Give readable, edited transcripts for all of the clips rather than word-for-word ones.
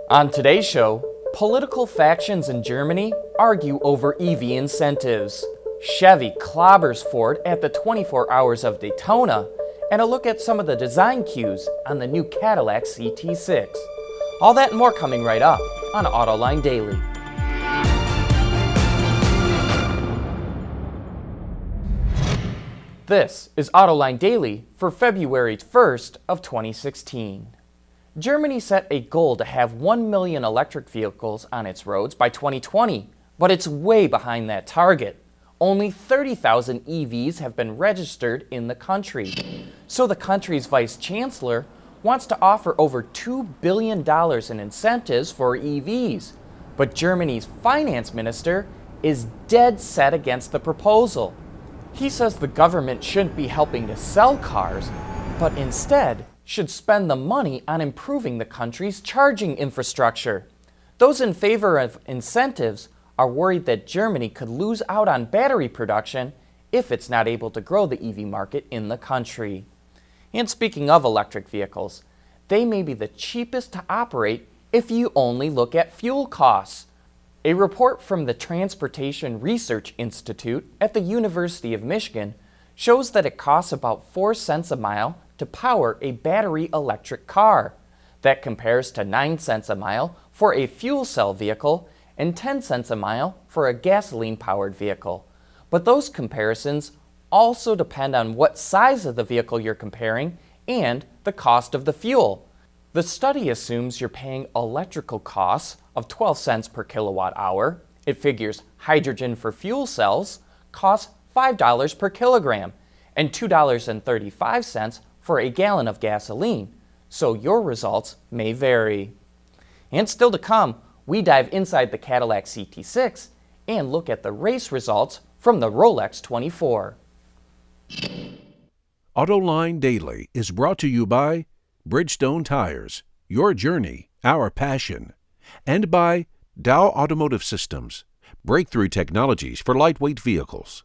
On today's show, political factions in Germany argue over EV incentives. Chevy clobbers Ford at the 24 Hours of Daytona, and a look at some of the design cues on the new Cadillac CT6. All that and more coming right up on Autoline Daily. This is Autoline Daily for February 1st of 2016. Germany set a goal to have 1 million electric vehicles on its roads by 2020, but it's way behind that target. Only 30,000 EVs have been registered in the country. So the country's vice chancellor wants to offer over $2 billion in incentives for EVs. But Germany's finance minister is dead set against the proposal. He says the government shouldn't be helping to sell cars, but instead should spend the money on improving the country's charging infrastructure. Those in favor of incentives are worried that Germany could lose out on battery production if it's not able to grow the EV market in the country. And speaking of electric vehicles, they may be the cheapest to operate if you only look at fuel costs. A report from the Transportation Research Institute at the University of Michigan shows that it costs about 4 cents a mile to power a battery electric car. That compares to 9 cents a mile for a fuel cell vehicle and 10 cents a mile for a gasoline-powered vehicle. But those comparisons also depend on what size of the vehicle you're comparing and the cost of the fuel. The study assumes you're paying electrical costs of 12 cents per kilowatt hour. It figures hydrogen for fuel cells costs $5 per kilogram and $2.35 for a gallon of gasoline, so your results may vary. And still to come, we dive inside the Cadillac CT6 and look at the race results from the Rolex 24. Autoline Daily is brought to you by Bridgestone Tires, your journey, our passion, and by Dow Automotive Systems, breakthrough technologies for lightweight vehicles.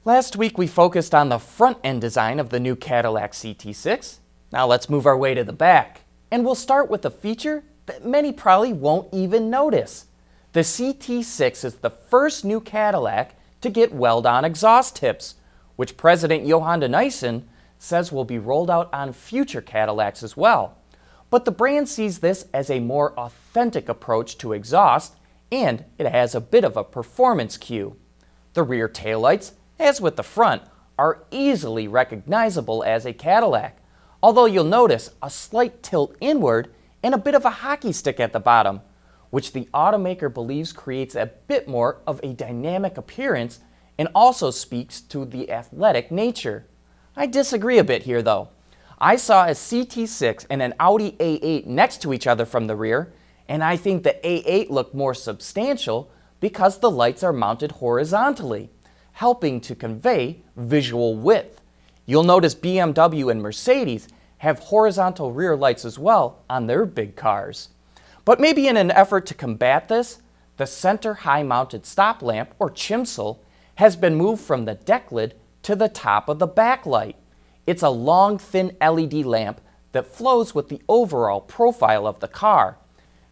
Last week we focused on the front-end design of the new Cadillac CT6. Now let's move our way to the back. And we'll start with a feature that many probably won't even notice. The CT6 is the first new Cadillac to get weld-on exhaust tips, which President Johan de Nysschen says will be rolled out on future Cadillacs as well. But the brand sees this as a more authentic approach to exhaust, and it has a bit of a performance cue. The rear taillights, as with the front, are easily recognizable as a Cadillac, although you'll notice a slight tilt inward and a bit of a hockey stick at the bottom, which the automaker believes creates a bit more of a dynamic appearance and also speaks to the athletic nature. I disagree a bit here though. I saw a CT6 and an Audi A8 next to each other from the rear, and I think the A8 looked more substantial because the lights are mounted horizontally, helping to convey visual width. You'll notice BMW and Mercedes have horizontal rear lights as well on their big cars. But maybe in an effort to combat this, the center high-mounted stop lamp, or chimsel, has been moved from the deck lid to the top of the backlight. It's a long, thin LED lamp that flows with the overall profile of the car.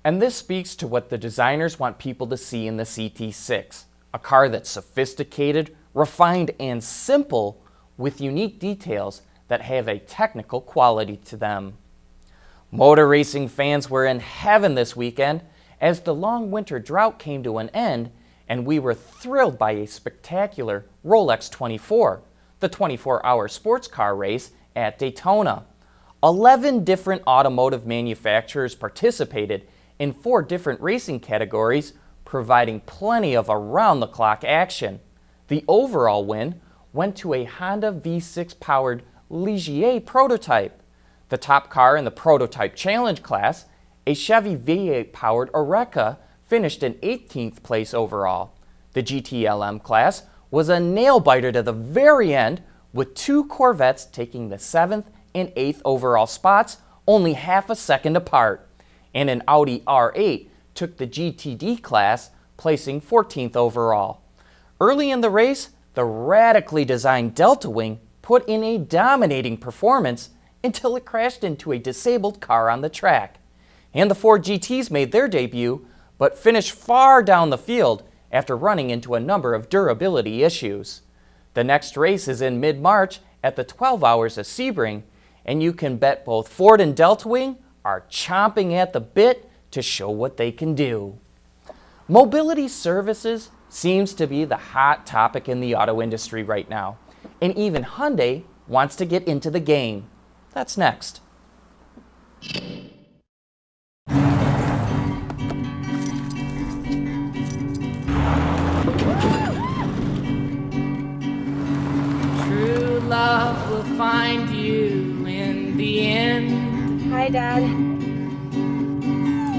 And this speaks to what the designers want people to see in the CT6, a car that's sophisticated, refined, and simple, with unique details that have a technical quality to them. Motor racing fans were in heaven this weekend as the long winter drought came to an end, and we were thrilled by a spectacular Rolex 24, the 24-hour sports car race at Daytona. 11 different automotive manufacturers participated in 4 different racing categories, providing plenty of around-the-clock action. The overall win went to a Honda V6-powered Ligier prototype. The top car in the prototype challenge class, a Chevy V8-powered Oreca, finished in 18th place overall. The GTLM class was a nail-biter to the very end, with 2 Corvettes taking the 7th and 8th overall spots, only half a second apart. And an Audi R8 took the GTD class, placing 14th overall. Early in the race, the radically designed Delta Wing put in a dominating performance until it crashed into a disabled car on the track. And the Ford GTs made their debut, but finished far down the field after running into a number of durability issues. The next race is in mid-March at the 12 Hours of Sebring, and you can bet both Ford and Delta Wing are chomping at the bit to show what they can do. Mobility services seems to be the hot topic in the auto industry right now, and even Hyundai wants to get into the game. That's next. True love will find you in the end. Hi, Dad.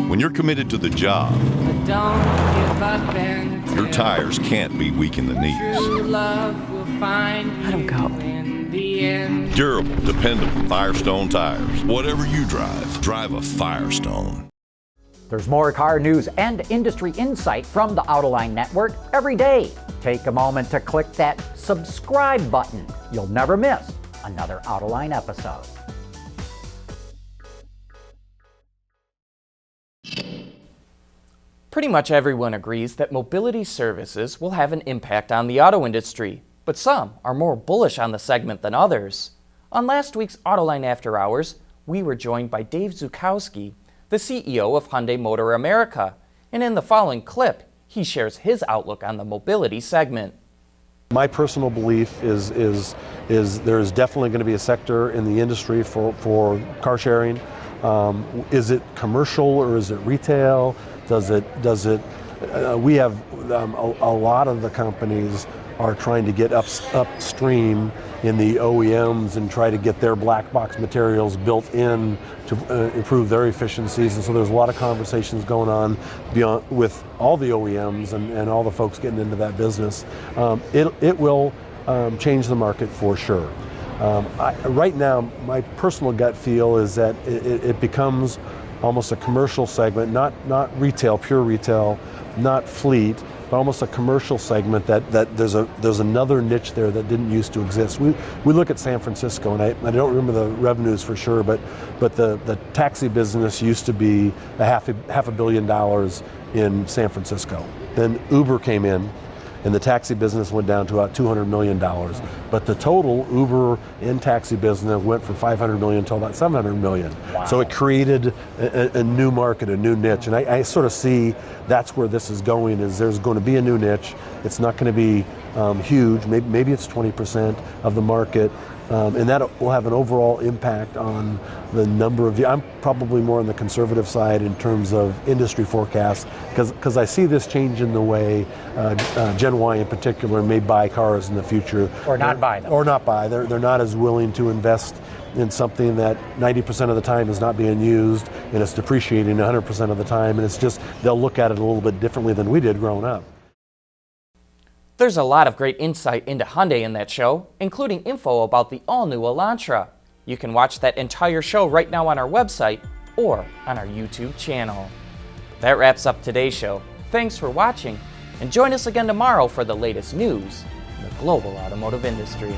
When you're committed to the job, But don't give up and your tires can't be weak in the knees. True love will find you Let 'em go. in the end. Durable, dependable Firestone tires. Whatever you drive, drive a Firestone. There's more car news and industry insight from the Autoline Network every day. Take a moment to click that subscribe button. You'll never miss another Autoline episode. Pretty much everyone agrees that mobility services will have an impact on the auto industry, but some are more bullish on the segment than others. On last week's Autoline After Hours, we were joined by Dave Zukowski, the CEO of Hyundai Motor America, and in the following clip, he shares his outlook on the mobility segment. My personal belief is there is definitely going to be a sector in the industry for car sharing. Is it commercial or is it retail? We have a lot of the companies are trying to get upstream in the OEMs and try to get their black box materials built in to improve their efficiencies. And so there's a lot of conversations going on beyond with all the OEMs and all the folks getting into that business. It will change the market for sure. Right now, my personal gut feel is that it becomes almost a commercial segment, not retail, pure retail, not fleet, but almost a commercial segment that there's another niche there that didn't used to exist. We look at San Francisco, and I don't remember the revenues for sure, but the taxi business used to be half a $500 million in San Francisco. Then Uber came in, and the taxi business went down to about $200 million. But the total Uber and taxi business went from $500 million to about $700 million. Wow. So it created a new market, a new niche. And I sort of see that's where this is going, is there's going to be a new niche. It's not going to be huge. Maybe it's 20% of the market. And that will have an overall impact on the number of, I'm probably more on the conservative side in terms of industry forecasts, because I see this change in the way Gen Y in particular may buy cars in the future. Or not buy them. Or not buy. They're not as willing to invest in something that 90% of the time is not being used and it's depreciating 100% of the time. And it's just, they'll look at it a little bit differently than we did growing up. There's a lot of great insight into Hyundai in that show, including info about the all-new Elantra. You can watch that entire show right now on our website or on our YouTube channel. That wraps up today's show. Thanks for watching, and join us again tomorrow for the latest news in the global automotive industry.